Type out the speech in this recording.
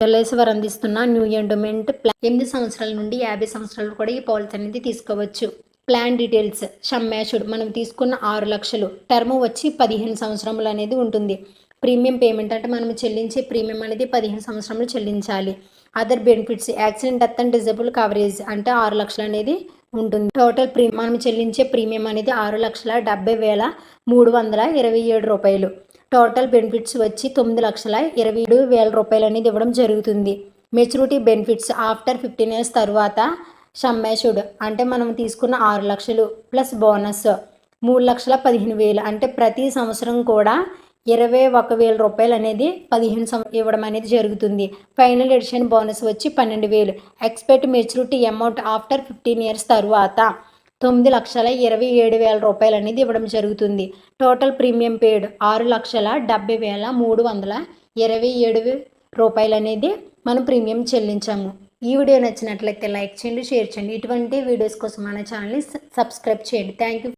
LIC వారు అందిస్తున్న new endowment plan 8 సంవత్సరాల నుండి 50 సంవత్సరాలు కూడా ఈ పాలసీ అనేది తీసుకోవచ్చు. ప్లాన్ డీటెయిల్స్ సమ్యాషుడ్ మనం తీసుకున్న 6 లక్షలు టర్మ్ వచ్చి 15 సంవత్సరములు అనేది ఉంటుంది. ప్రీమియం పేమెంట్ అంటే మనం చెల్లించే ప్రీమియం అనేది 15 సంవత్సరములు చెల్లించాలి. Other benefits accident death and disable coverage అంటే 6 లక్షలు అనేది ఉంటుంది. టోటల్ మనం చెల్లించే ప్రీమియం అనేది 6,70,327 రూపాయలు. టోటల్ బెనిఫిట్స్ వచ్చి 9,27,000 రూపాయలు అనేది ఇవ్వడం జరుగుతుంది. మెచ్యూరిటీ బెనిఫిట్స్ ఆఫ్టర్ 15 ఇయర్స్ తర్వాత సమ్యాషుడ్ అంటే మనం తీసుకున్న 6 లక్షలు ప్లస్ బోనస్ 3,15,000 అంటే ప్రతి సంవత్సరం కూడా 21,000 రూపాయలు అనేది 15 ఇవ్వడం అనేది జరుగుతుంది. ఫైనల్ ఎడిషన్ బోనస్ వచ్చి 12,000. Expect maturity amount after 15 years తర్వాత 9,27,000 రూపాయలు అనేది ఇవ్వడం జరుగుతుంది. టోటల్ ప్రీమియం పేడ్ 6,70,327 రూపాయలు అనేది మనం ప్రీమియం చెల్లించాము. ఈ వీడియో నచ్చినట్లయితే లైక్ చేయండి, షేర్ చేయండి. ఇటువంటి వీడియోస్ కోసం మన ఛానల్ని సబ్స్క్రైబ్ చేయండి. Thank you.